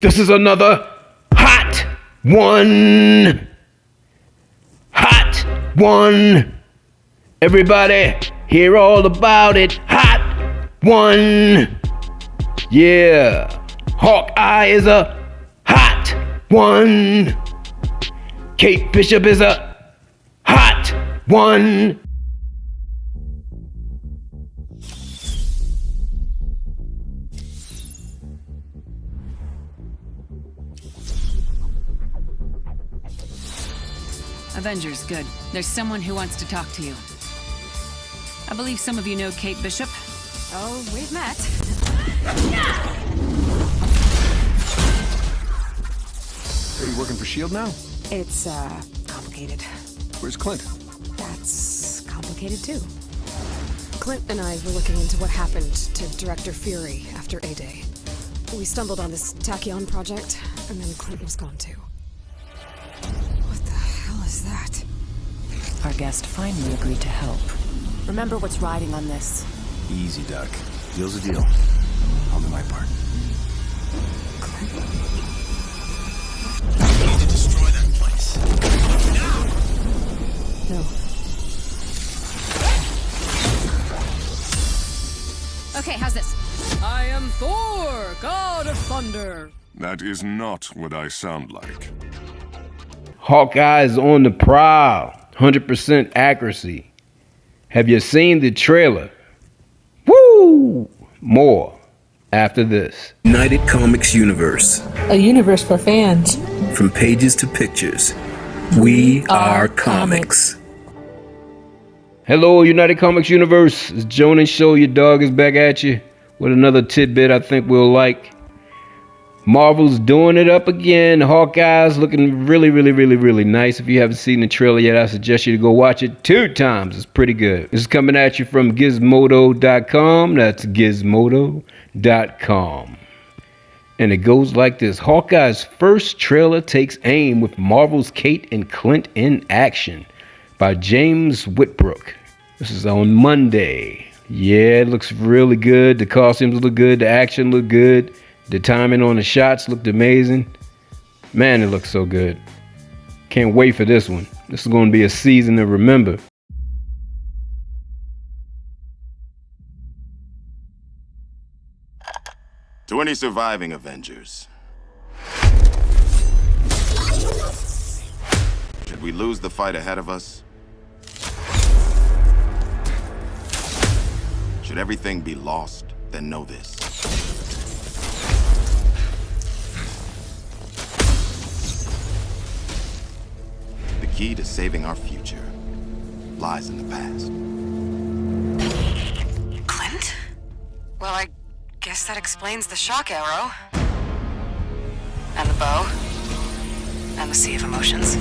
This is another hot one. Hot one. Everybody hear all about it. Hot one. Yeah. Hawkeye is a hot one. Kate Bishop is a hot one. Avengers, good. There's someone who wants to talk to you. I believe some of you know Kate Bishop. Oh, we've met. Are you working for S.H.I.E.L.D. now? It's, complicated. Where's Clint? That's complicated, too. Clint and I were looking into what happened to Director Fury after A-Day. We stumbled on this Tachyon project, and then Clint was gone, too. What the hell is that? Our guest finally agreed to help. Remember what's riding on this. Easy, Doc. Deal's a deal. I'll do my part. Clint? We need to destroy that place. Now! No. Okay, how's this? I am Thor, god of thunder. That is not what I sound like. Hawkeye is on the prowl. 100% accuracy. Have you seen the trailer? Woo! More after this. United Comics Universe. A universe for fans. From pages to pictures, we are comics. Hello, United Comics Universe. It's Jonan Show. Your dog is back at you with another tidbit I think we'll like. Marvel's doing it up again. Hawkeye's looking really nice. If you haven't seen the trailer yet, I suggest you to go watch it 2 times. It's pretty good. This is coming at you from gizmodo.com. That's gizmodo.com. And it goes like this. Hawkeye's first trailer takes aim with Marvel's Kate and Clint in action by James Whitbrook. This is on Monday. Yeah, it looks really good. The costumes look good. The action look good. The timing on the shots looked amazing. Man, it looks so good. Can't wait for this one. This is going to be a season to remember. To any surviving Avengers, should we lose the fight ahead of us? Should everything be lost? Then know this. The key to saving our future lies in the past. Clint? Well, I guess that explains the shock arrow. And the bow. And the sea of emotions.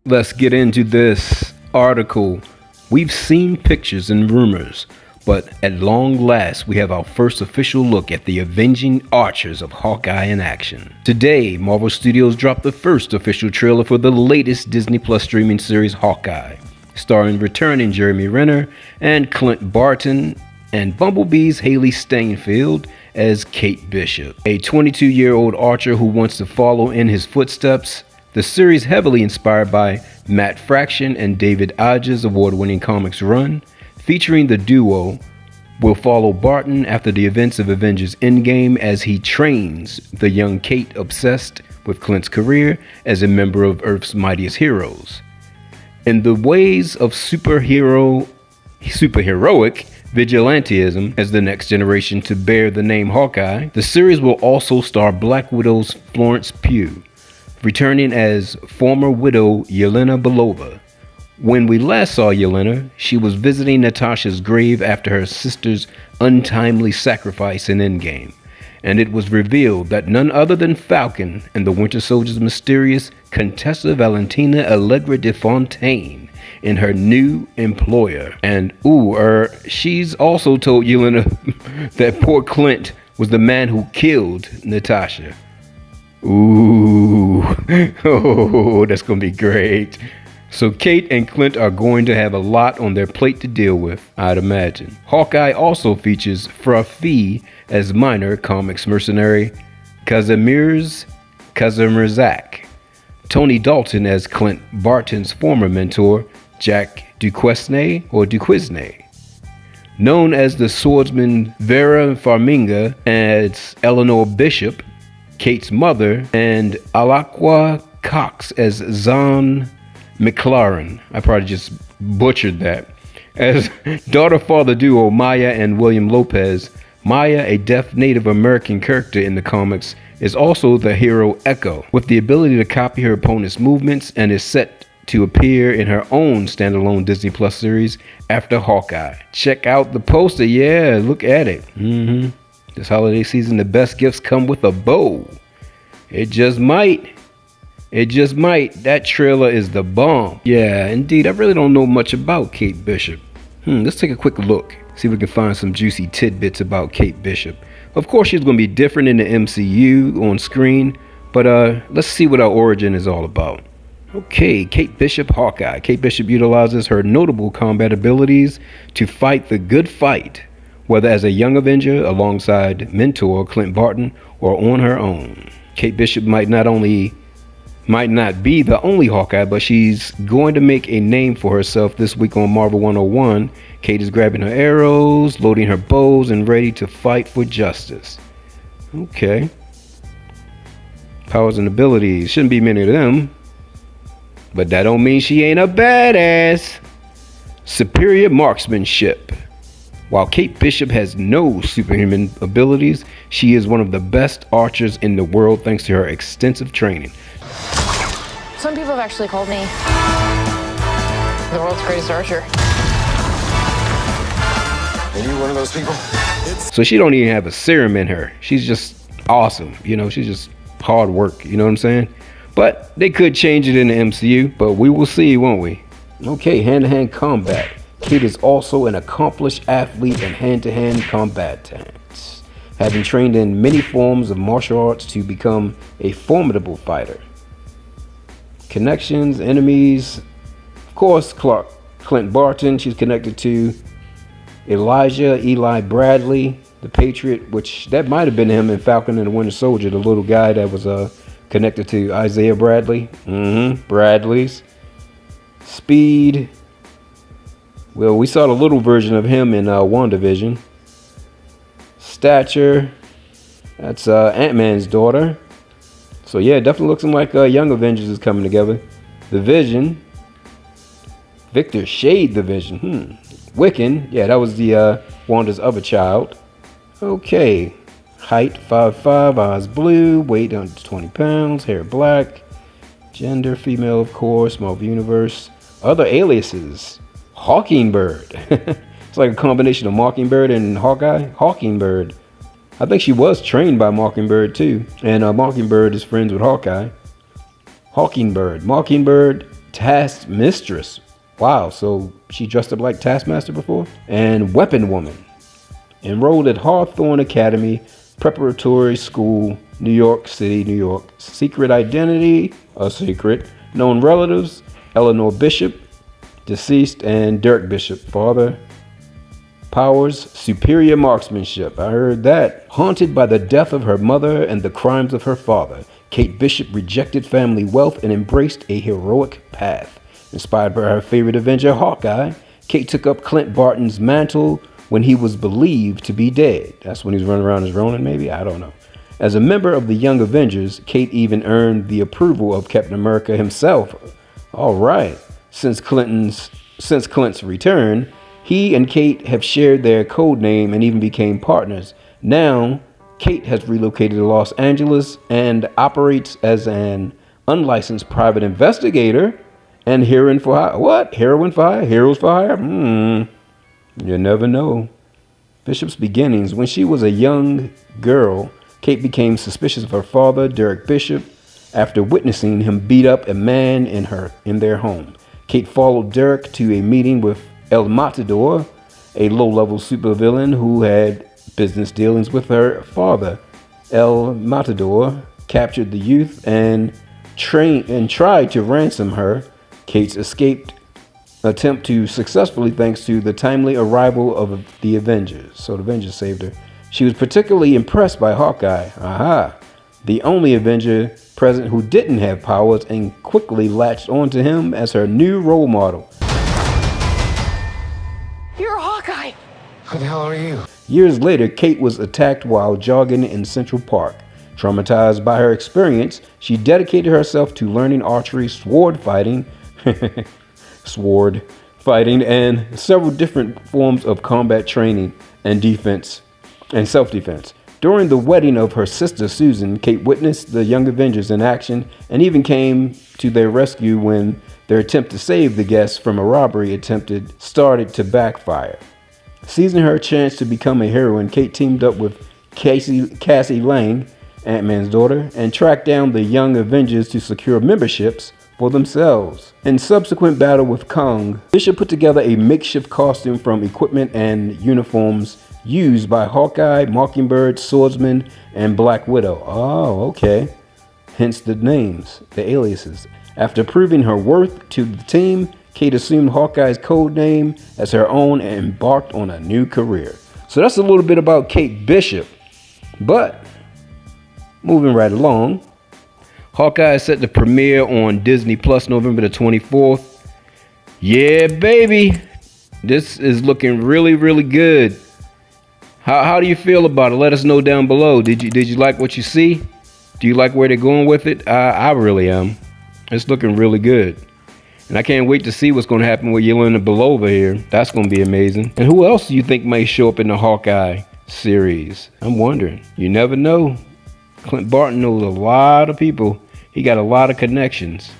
Let's get into this article. We've seen pictures and rumors, but at long last, we have our first official look at the avenging archers of Hawkeye in action. Today, Marvel Studios dropped the first official trailer for the latest Disney Plus streaming series Hawkeye, starring returning Jeremy Renner and Clint Barton, and Bumblebee's Haley Steinfeld as Kate Bishop, a 22-year-old archer who wants to follow in his footsteps. The series, heavily inspired by Matt Fraction and David Aja's award-winning comics run, featuring the duo, will follow Barton after the events of Avengers Endgame as he trains the young Kate obsessed with Clint's career as a member of Earth's mightiest heroes. In the ways of superheroic vigilantism as the next generation to bear the name Hawkeye, the series will also star Black Widow's Florence Pugh, returning as former widow Yelena Belova. When we last saw Yelena, she was visiting Natasha's grave after her sister's untimely sacrifice in Endgame, and it was revealed that none other than Falcon and the Winter Soldier's mysterious Contessa Valentina Allegra de Fontaine in her new employer. And she's also told Yelena that poor Clint was the man who killed Natasha. Ooh, oh, that's gonna be great. So Kate and Clint are going to have a lot on their plate to deal with, I'd imagine. Hawkeye also features Frafi as minor comics mercenary Kazimirzak, Tony Dalton as Clint Barton's former mentor, Jack Duquesne, known as the swordsman Vera Farmiga as Eleanor Bishop, Kate's mother, and Alakwa Cox as Zahn McLaren. I probably just butchered that. As daughter-father duo Maya and William Lopez. Maya, a deaf Native American character in the comics, is also the hero Echo, with the ability to copy her opponent's movements, and is set to appear in her own standalone Disney Plus series after Hawkeye. Check out the poster. Yeah, look at it. This holiday season, the best gifts come with a bow. It just might. That trailer is the bomb. Yeah, indeed. I really don't know much about Kate Bishop. Let's take a quick look. See if we can find some juicy tidbits about Kate Bishop. Of course, she's going to be different in the MCU on screen, but let's see what our origin is all about. Okay, Kate Bishop, Hawkeye. Kate Bishop utilizes her notable combat abilities to fight the good fight, whether as a young Avenger alongside mentor Clint Barton or on her own. Kate Bishop might not be the only Hawkeye, but she's going to make a name for herself this week on Marvel 101. Kate is grabbing her arrows, loading her bows, and ready to fight for justice. Okay. Powers and abilities. Shouldn't be many of them. But that don't mean she ain't a badass. Superior marksmanship. While Kate Bishop has no superhuman abilities, she is one of the best archers in the world thanks to her extensive training. Some people have actually called me the world's greatest archer. Are you one of those people? So she don't even have a serum in her. She's just awesome. She's just hard work. You know what I'm saying? But they could change it in the MCU, but we will see, won't we? Okay, hand-to-hand combat. Kate is also an accomplished athlete in hand-to-hand combatants, having trained in many forms of martial arts to become a formidable fighter. Connections, enemies, of course, Clint Barton. She's connected to Eli Bradley, the Patriot, which that might have been him in Falcon and the Winter Soldier, the little guy that was connected to Isaiah Bradley. Bradley's. Speed. Well, we saw the little version of him in WandaVision. Stature. That's Ant-Man's daughter. So yeah, it definitely looks like Young Avengers is coming together. The Vision. Victor Shade the Vision. Wiccan. Yeah, that was the Wanda's other child. Okay. Height 5'5", eyes blue, weight under 20 pounds, hair black. Gender female, of course. Marvel Universe. Other aliases. Hawkingbird. It's like a combination of Mockingbird and Hawkeye. Hawkingbird. I think she was trained by Mockingbird too. And Mockingbird is friends with Hawkeye. Hawkingbird. Mockingbird, Task Mistress. Wow, so she dressed up like Taskmaster before? And Weapon Woman. Enrolled at Hawthorne Academy, Preparatory School, New York City, New York. Secret identity, a secret. Known relatives, Eleanor Bishop, deceased, and Derek Bishop, father. Powers, superior marksmanship. I heard that. Haunted by the death of her mother and the crimes of her father, Kate Bishop rejected family wealth and embraced a heroic path. Inspired by her favorite Avenger, Hawkeye, Kate took up Clint Barton's mantle when he was believed to be dead. That's when he's running around as Ronin, maybe? I don't know. As a member of the Young Avengers, Kate even earned the approval of Captain America himself. All right. Since Clint's return, he and Kate have shared their code name and even became partners. Now, Kate has relocated to Los Angeles and operates as an unlicensed private investigator and heroine for hire. What? Heroine for hire? Heroes for hire? You never know. Bishop's beginnings. When she was a young girl, Kate became suspicious of her father, Derek Bishop, after witnessing him beat up a man in their home. Kate followed Derek to a meeting with El Matador, a low-level supervillain who had business dealings with her father. El Matador captured the youth and tried to ransom her, Kate's escaped attempt to successfully thanks to the timely arrival of the Avengers. So the Avengers saved her. She was particularly impressed by Hawkeye, the only Avenger present who didn't have powers, and quickly latched onto him as her new role model. You're Hawkeye! Who the hell are you? Years later, Kate was attacked while jogging in Central Park. Traumatized by her experience, she dedicated herself to learning archery, sword fighting, and several different forms of combat training and defense and self-defense. During the wedding of her sister Susan, Kate witnessed the Young Avengers in action and even came to their rescue when their attempt to save the guests from a robbery started to backfire. Seizing her chance to become a heroine, Kate teamed up with Cassie Lang, Ant-Man's daughter, and tracked down the Young Avengers to secure memberships for themselves. In subsequent battle with Kong, Bishop put together a makeshift costume from equipment and uniforms used by Hawkeye, Mockingbird, Swordsman, and Black Widow. Oh, okay. Hence the names, the aliases. After proving her worth to the team, Kate assumed Hawkeye's code name as her own and embarked on a new career. So that's a little bit about Kate Bishop. But moving right along, Hawkeye is set to premiere on Disney Plus November the 24th. Yeah, baby. This is looking really, really good. How do you feel about it? Let us know down below. Did you like what you see? Do you like where they're going with it? I really am. It's looking really good. And I can't wait to see what's going to happen with Yelena Belova here. That's going to be amazing. And who else do you think may show up in the Hawkeye series? I'm wondering. You never know. Clint Barton knows a lot of people. He got a lot of connections.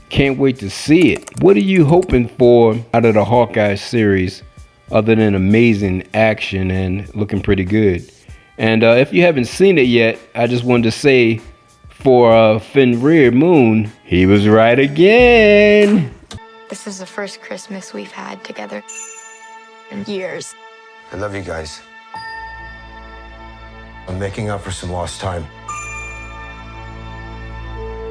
Can't wait to see it. What are you hoping for out of the Hawkeye series other than amazing action and looking pretty good? And if you haven't seen it yet, I just wanted to say for Fenrir Moon, he was right again. This is the first Christmas we've had together in years. I love you guys. I'm making up for some lost time.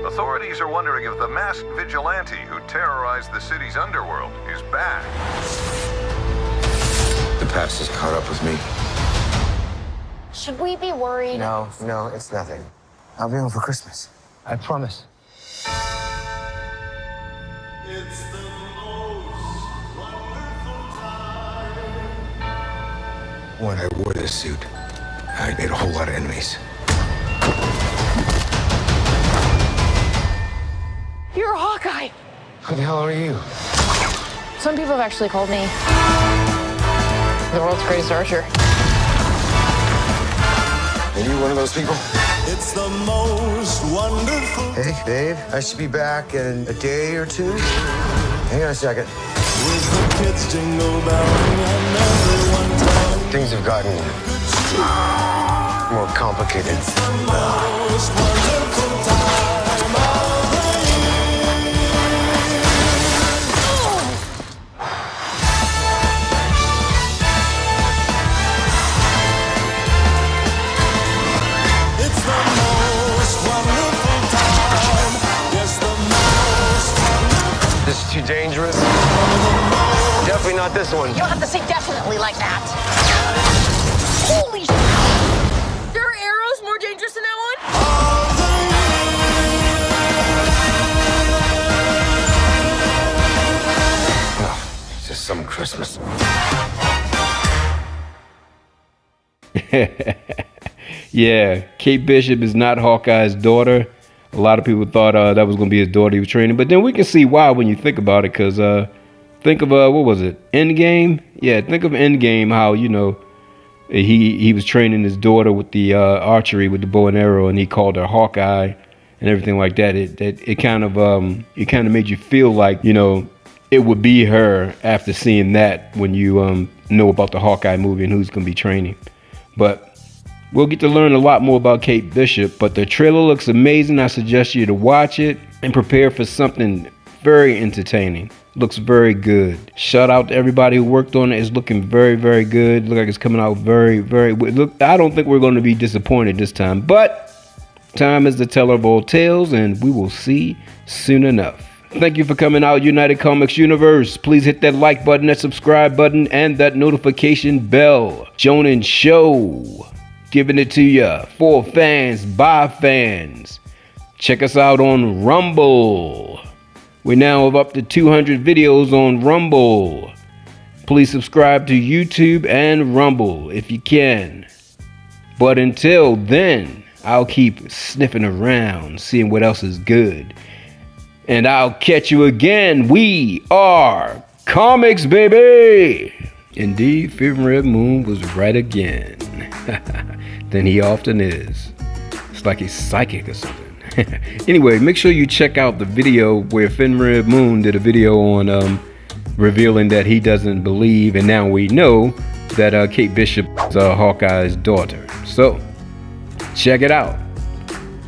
Authorities are wondering if the masked vigilante who terrorized the city's underworld is back. The past has caught up with me. Should we be worried? No, it's nothing. I'll be home for Christmas. I promise. It's the most wonderful time. When I wore this suit, I made a whole lot of enemies. You're Hawkeye! Who the hell are you? Some people have actually called me the world's greatest archer. Are you one of those people? It's the most wonderful. Hey, babe, I should be back in a day or two. Hang on a second. With the kids jingle belling and everyone telling. Things have gotten more complicated. It's the most wonderful time of the It's the most wonderful time. Yes, the most wonderful. This is too dangerous. Definitely not this one. You don't have to say definitely like that. Holy shit! There are arrows more dangerous than that one? Oh, it's just some Christmas. Yeah, Kate Bishop is not Hawkeye's daughter. A lot of people thought that was going to be his daughter he was training. But then we can see why when you think about it. Because think of, what was it? Endgame? Yeah, think of Endgame, how, you know, he was training his daughter with the archery with the bow and arrow. And he called her Hawkeye and everything like that. It kind of made you feel like, you know, it would be her after seeing that when you know about the Hawkeye movie and who's going to be training. But we'll get to learn a lot more about Kate Bishop, but the trailer looks amazing. I suggest you to watch it and prepare for something very entertaining. Looks very good. Shout out to everybody who worked on it. It's looking very, very good. Look like it's coming out very, very. Look, I don't think we're going to be disappointed this time, but time is the teller of all tales, and we will see soon enough. Thank you for coming out, United Comics Universe. Please hit that like button, that subscribe button, and that notification bell. Jonan Show. Giving it to you for fans, by fans. Check us out on Rumble. We now have up to 200 videos on Rumble. Please subscribe to YouTube and Rumble if you can. But until then, I'll keep sniffing around, seeing what else is good. And I'll catch you again. We are Comics, baby! Indeed, Finn Red Moon was right again. Than he often is. It's like he's psychic or something. Anyway, make sure you check out the video where Finn Red Moon did a video on revealing that he doesn't believe, and now we know that Kate Bishop is Hawkeye's daughter. So, check it out.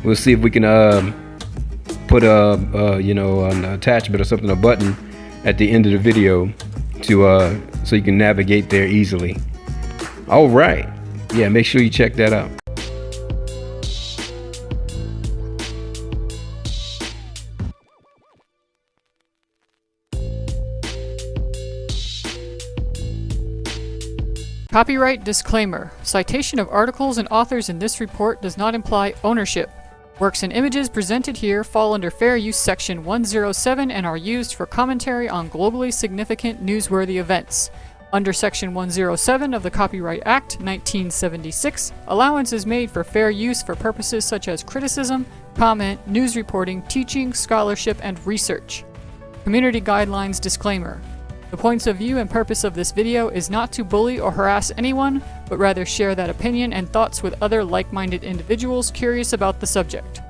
We'll see if we can put an attachment or something, a button at the end of the video to so you can navigate there easily. All right. Yeah, make sure you check that out. Copyright disclaimer. Citation of articles and authors in this report does not imply ownership. Works and images presented here fall under Fair Use Section 107 and are used for commentary on globally significant newsworthy events. Under Section 107 of the Copyright Act, 1976, allowance is made for fair use for purposes such as criticism, comment, news reporting, teaching, scholarship, and research. Community Guidelines Disclaimer. The points of view and purpose of this video is not to bully or harass anyone, but rather share that opinion and thoughts with other like-minded individuals curious about the subject.